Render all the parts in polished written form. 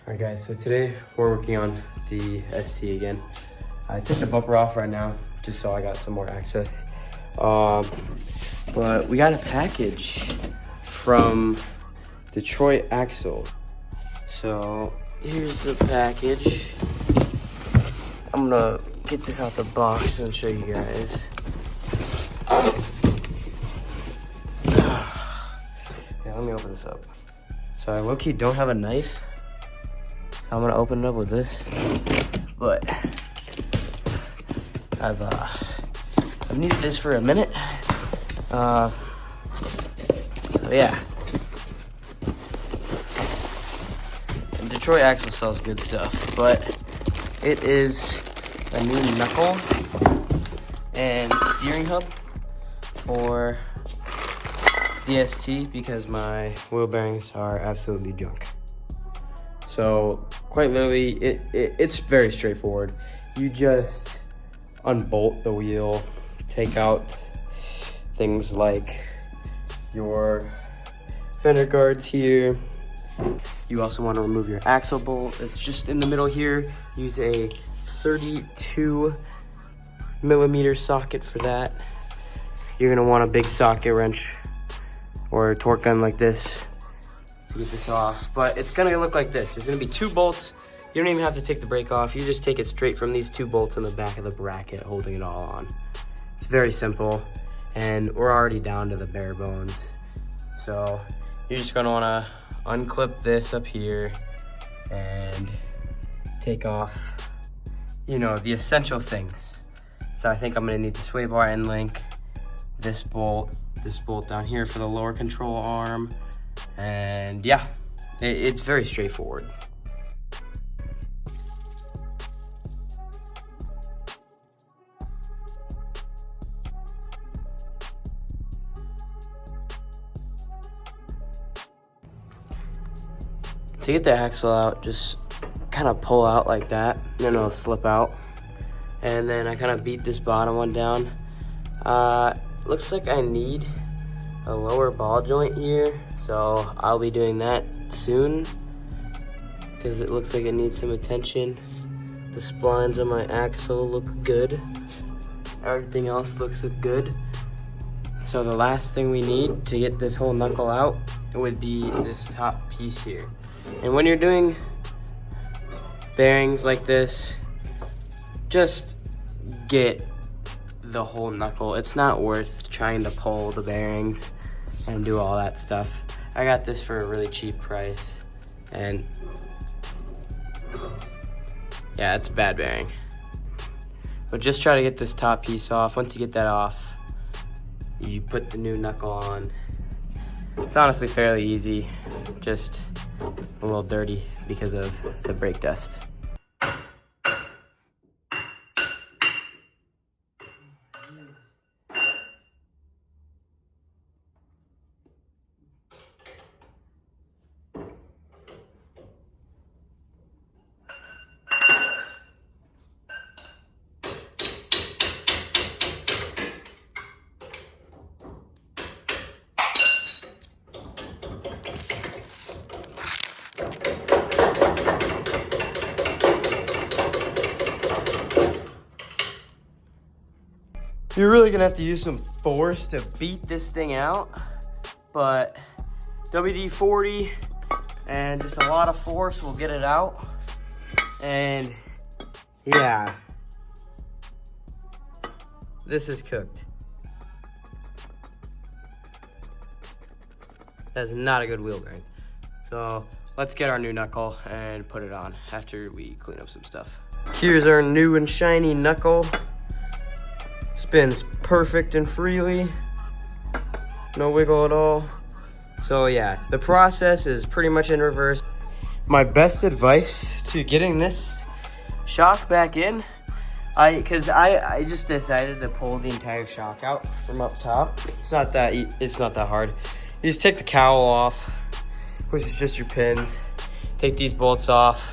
Alright guys, so today we're working on the ST again. I took the bumper off right now just so I got some more access. But we got a package from Detroit Axle. So here's the package. I'm gonna get this out the box and show you guys. Yeah, let me open this up. So I low-key don't have a knife. I'm gonna open it up with this, but I've needed this for a minute. So yeah. And Detroit Axle sells good stuff, but it is a new knuckle and steering hub for DST because my wheel bearings are absolutely junk. So quite literally, it's very straightforward. You just unbolt the wheel, take out things like your fender guards here. You also want to remove your axle bolt. It's just in the middle here. Use a 32mm socket for that. You're gonna want a big socket wrench or a torque gun like this to get this off, but it's gonna look like this. There's gonna be 2 bolts. You don't even have to take the brake off. You just take it straight from these 2 bolts in the back of the bracket, holding it all on. It's very simple, and we're already down to the bare bones. So you're just gonna wanna unclip this up here and take off, you know, the essential things. So I think I'm gonna need the sway bar end link, this bolt down here for the lower control arm, and yeah, it's very straightforward. To get the axle out, just kind of pull out like that, and then it'll slip out. And then I kind of beat this bottom one down. Looks like I need a lower ball joint here, so I'll be doing that soon because it looks like it needs some attention. The splines on my axle look good. Everything else looks good. So the last thing we need to get this whole knuckle out would be this top piece here. And when you're doing bearings like this, just get the whole knuckle. It's not worth trying to pull the bearings and do all that stuff. I got this for a really cheap price, and yeah, it's a bad bearing. But just try to get this top piece off. Once you get that off, you put the new knuckle on. It's honestly fairly easy, just a little dirty because of the brake dust. You're really gonna have to use some force to beat this thing out, but WD-40 and just a lot of force will get it out. And yeah, this is cooked. That's not a good wheel bearing. So let's get our new knuckle and put it on after we clean up some stuff. Here's our new and shiny knuckle. Spins perfect and freely, no wiggle at all. So yeah, the process is pretty much in reverse. My best advice to getting this shock back in, I just decided to pull the entire shock out from up top. It's not that hard. You just take the cowl off, which is just your pins. Take these bolts off,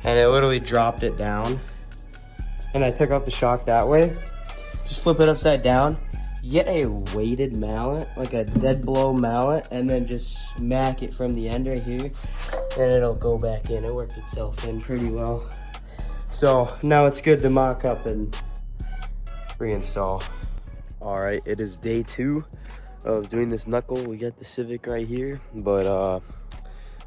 and it literally dropped it down. And I took out the shock that way. Just flip it upside down, get a weighted mallet, like a dead blow mallet, and then just smack it from the end right here. and it'll go back in. It worked itself in pretty well. So now it's good to mock up and reinstall. All right, it is day 2 of doing this knuckle. We got the Civic right here, but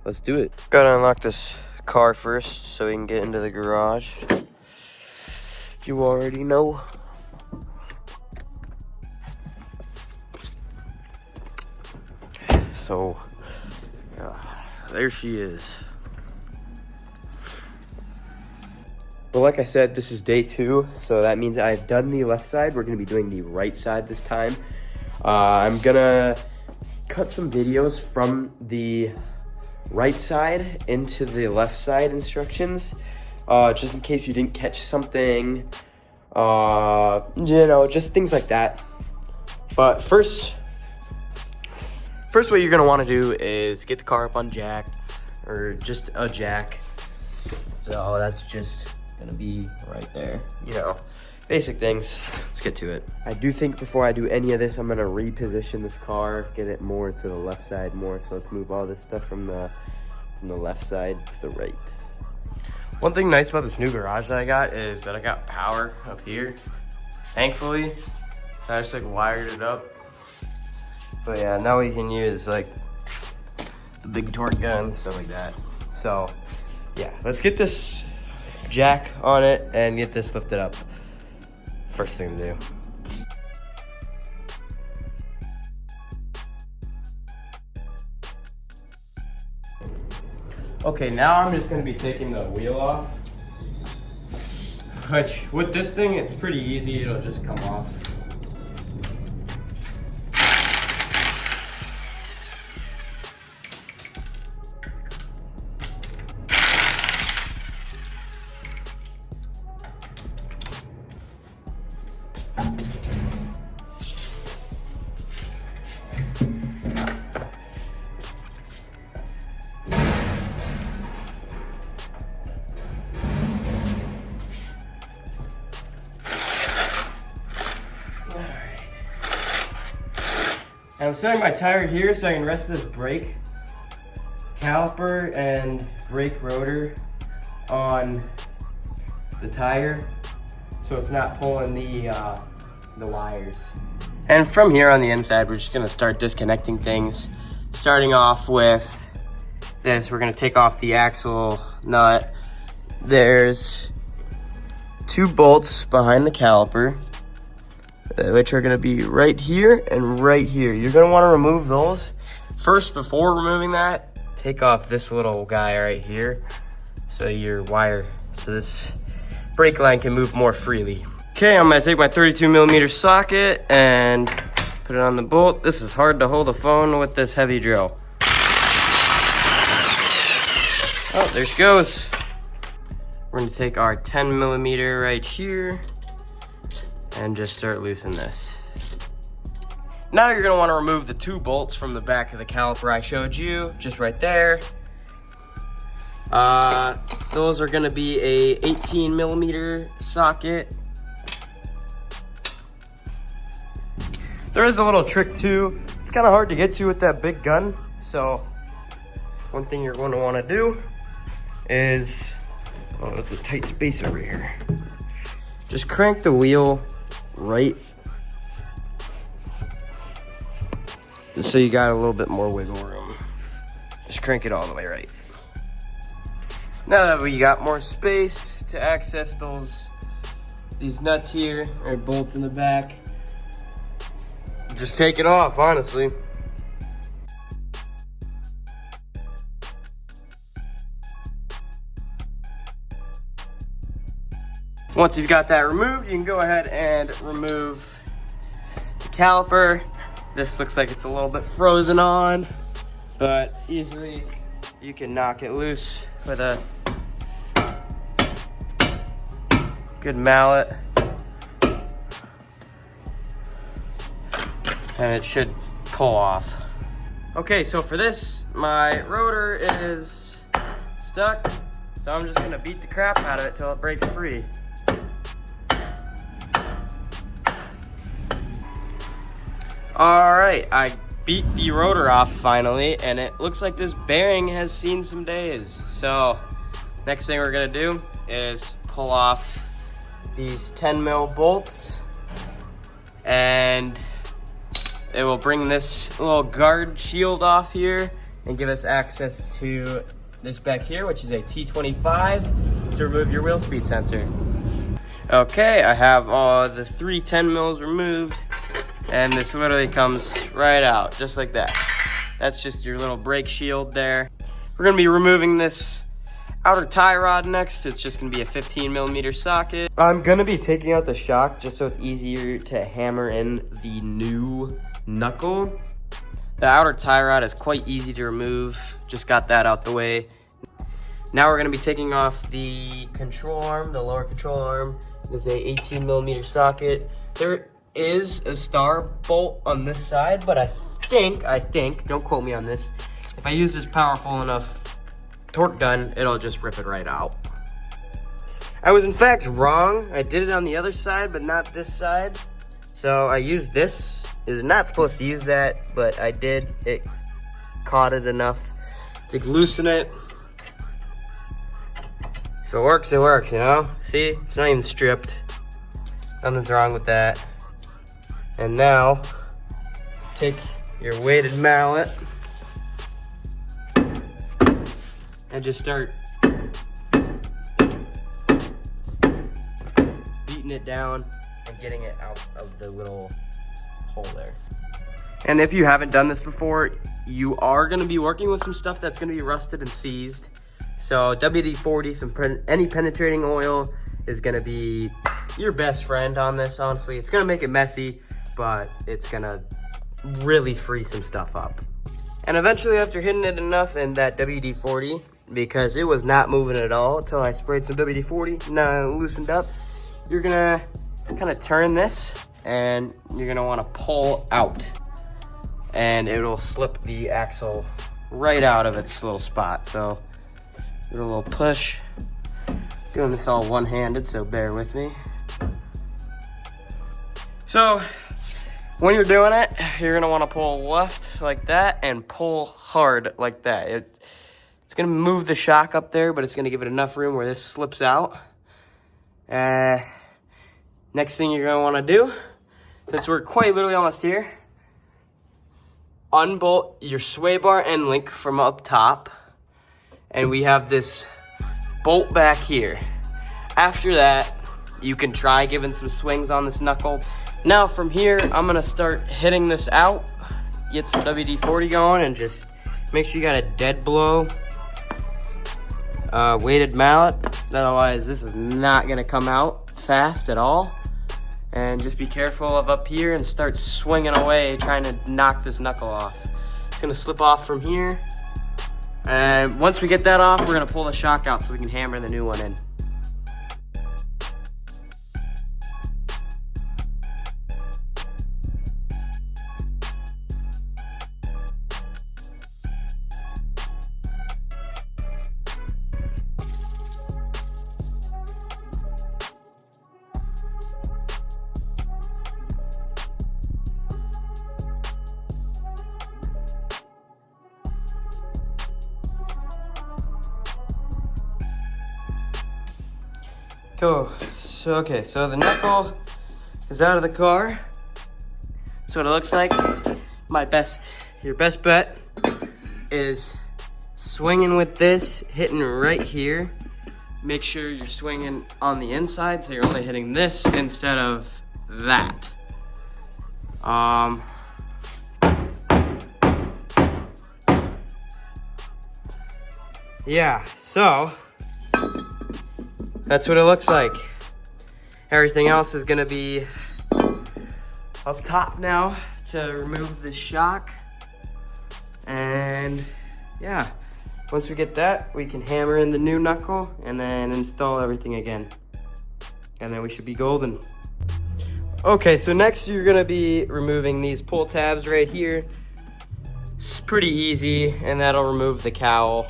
let's do it. Gotta unlock this car first so we can get into the garage. You already know. So, there she is. Well, like I said, this is day 2, so that means I've done the left side. We're gonna be doing the right side this time. I'm gonna cut some videos from the right side into the left side instructions, just in case you didn't catch something, you know, just things like that. But first what you're gonna wanna do is get the car up on jacks, or just a jack. So that's just gonna be right there, you know, basic things. Let's get to it. I do think before I do any of this, I'm gonna reposition this car, get it more to the left side more. So let's move all this stuff from the left side to the right. One thing nice about this new garage that I got is that I got power up here, thankfully. So I just like wired it up. But yeah, now we can use like the big torque gun and stuff like that. So yeah, let's get this jack on it and get this lifted up. First thing to do. Okay, now I'm just gonna be taking the wheel off. Which, with this thing, it's pretty easy, it'll just come off. I'm setting my tire here so I can rest this brake caliper and brake rotor on the tire so it's not pulling the wires. And from here on the inside, we're just gonna start disconnecting things. Starting off with this, we're gonna take off the axle nut. There's 2 bolts behind the caliper, which are gonna be right here and right here. You're gonna wanna remove those. First, before removing that, take off this little guy right here so this brake line can move more freely. Okay, I'm gonna take my 32mm socket and put it on the bolt. This is hard to hold a phone with this heavy drill. Oh, there she goes. We're gonna take our 10mm right here and just start loosening this. Now you're gonna wanna remove the 2 bolts from the back of the caliper I showed you, just right there. Those are gonna be a 18mm socket. There is a little trick too. It's kind of hard to get to with that big gun. So one thing you're going to want to do is, oh, it's a tight space over here. Just crank the wheel right, just so you got a little bit more wiggle room. Just crank it all the way right. Now that we got more space to access these nuts here, or bolts in the back, just take it off, honestly. Once you've got that removed, you can go ahead and remove the caliper. This looks like it's a little bit frozen on, but easily you can knock it loose with a good mallet. And it should pull off. Okay, so for this, my rotor is stuck, so I'm just gonna beat the crap out of it till it breaks free. All right, I beat the rotor off finally, and it looks like this bearing has seen some days. So next thing we're gonna do is pull off these 10 mil bolts, and it will bring this little guard shield off here and give us access to this back here, which is a T25 to remove your wheel speed sensor. Okay, I have all the 3 10 mils removed, and this literally comes right out, just like that. That's just your little brake shield there. We're gonna be removing this outer tie rod next. It's just gonna be a 15 millimeter socket. I'm gonna be taking out the shock just so it's easier to hammer in the new knuckle. The outer tie rod is quite easy to remove. Just got that out the way. Now we're gonna be taking off the control arm, the lower control arm. This is a 18 millimeter socket. There is a star bolt on this side, but I think, don't quote me on this, if I use this powerful enough torque gun, it'll just rip it right out. I was in fact wrong. I did it on the other side, but not this side. So I used this. Is not supposed to use that, but I did. It caught it enough to loosen it. If it works, it works, you know? See, it's not even stripped. Nothing's wrong with that. And now, take your weighted mallet and just start beating it down and getting it out of the little hole there. And if you haven't done this before, you are gonna be working with some stuff that's gonna be rusted and seized. So WD-40, any penetrating oil is gonna be your best friend on this, honestly. It's gonna make it messy, but it's gonna really free some stuff up. And eventually, after hitting it enough in that WD-40, because it was not moving at all until I sprayed some WD-40, now loosened up, you're gonna kind of turn this and you're gonna wanna pull out, and it'll slip the axle right out of its little spot. So give it a little push. Doing this all one-handed, so bear with me. So when you're doing it, you're gonna wanna pull left like that and pull hard like that. It's gonna move the shock up there, but it's gonna give it enough room where this slips out. Next thing you're gonna wanna do, since we're quite literally almost here, unbolt your sway bar end link from up top, and we have this bolt back here. After that, you can try giving some swings on this knuckle. Now from here, I'm gonna start hitting this out, get some WD-40 going, and just make sure you got a dead blow weighted mallet. Otherwise, this is not gonna come out fast at all. And just be careful of up here and start swinging away, trying to knock this knuckle off. It's gonna slip off from here. And once we get that off, we're gonna pull the shock out so we can hammer the new one in. Cool. So the knuckle is out of the car. That's what it looks like. Your best bet is swinging with this, hitting right here. Make sure you're swinging on the inside, so you're only hitting this instead of that. Yeah, so that's what it looks like. Everything else is gonna be up top now to remove the shock. And yeah, once we get that, we can hammer in the new knuckle and then install everything again. And then we should be golden. Okay, so next you're gonna be removing these pull tabs right here. It's pretty easy, and that'll remove the cowl.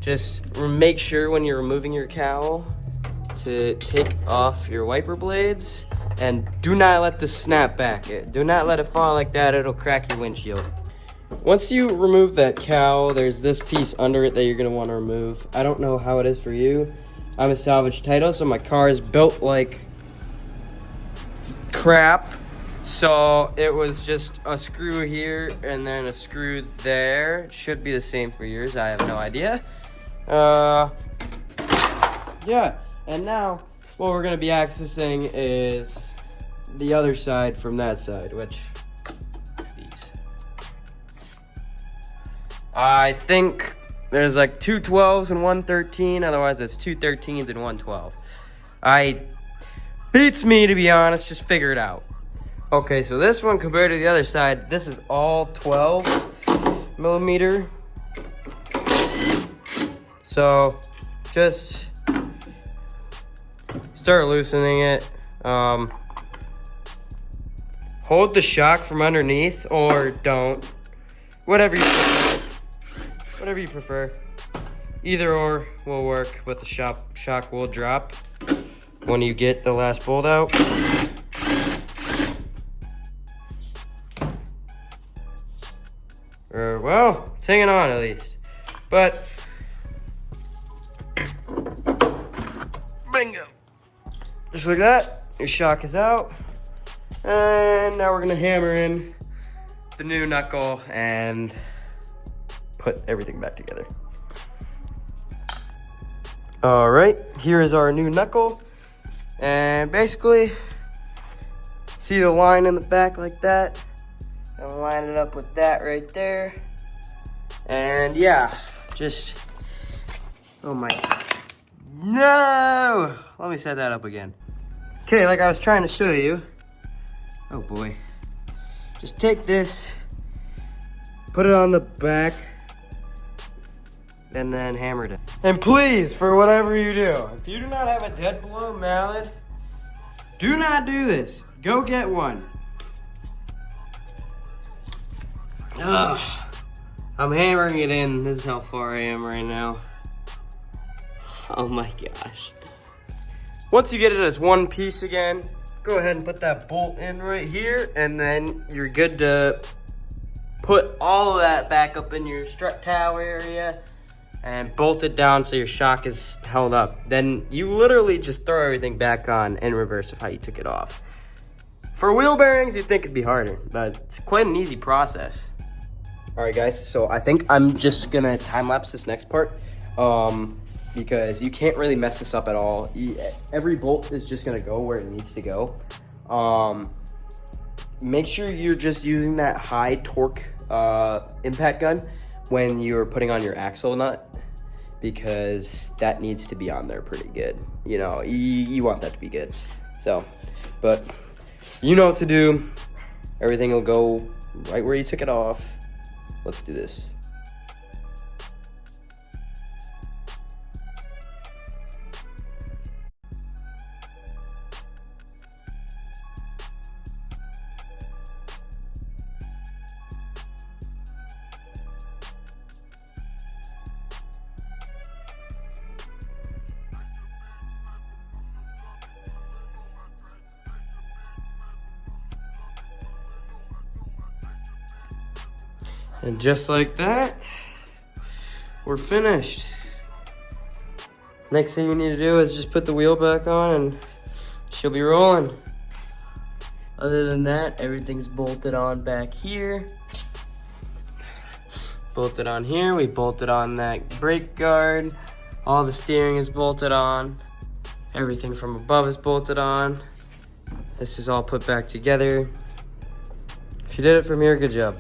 Just make sure when you're removing your cowl to take off your wiper blades, and do not let this snap back. Do not let it fall like that, it'll crack your windshield. once you remove that cowl, there's this piece under it that you're gonna wanna remove. I don't know how it is for you. I'm a salvage title, so my car is built like crap. So it was just a screw here and then a screw there. It should be the same for yours, I have no idea. Yeah, and now what we're gonna be accessing is the other side from that side, which is these. I think there's like two 12s and one 13, otherwise it's two 13s and one 12. Beats me, to be honest, just figure it out. Okay, so this one compared to the other side, this is all 12 millimeter. So just start loosening it. Hold the shock from underneath or don't. Whatever you prefer. Whatever you prefer. Either or will work, but the shock will drop when you get the last bolt out. Well, it's hanging on at least. But bingo. Just like that, your shock is out. And now we're gonna hammer in the new knuckle and put everything back together. All right, here is our new knuckle. And basically, see the line in the back like that? And line it up with that right there. And yeah, just, oh my, no! Let me set that up again. Okay, like I was trying to show you. Oh boy. Just take this, put it on the back, and then hammer it in. And please, for whatever you do, if you do not have a dead blow mallet, do not do this. Go get one. Ugh. I'm hammering it in. This is how far I am right now. Oh my gosh. Once you get it as one piece again, go ahead and put that bolt in right here, and then you're good to put all of that back up in your strut tower area and bolt it down so your shock is held up. Then you literally just throw everything back on in reverse of how you took it off. For wheel bearings, you'd think it'd be harder, but it's quite an easy process. All right, guys, so I think I'm just gonna time-lapse this next part because you can't really mess this up at all. Every bolt is just gonna go where it needs to go. Make sure you're just using that high torque impact gun when you're putting on your axle nut, because that needs to be on there pretty good. You know, you want that to be good. So, but you know what to do. Everything will go right where you took it off. Let's do this. And just like that, we're finished. Next thing you need to do is just put the wheel back on and she'll be rolling. Other than that, everything's bolted on back here. Bolted on here, we bolted on that brake guard. All the steering is bolted on. Everything from above is bolted on. This is all put back together. If you did it from here, good job.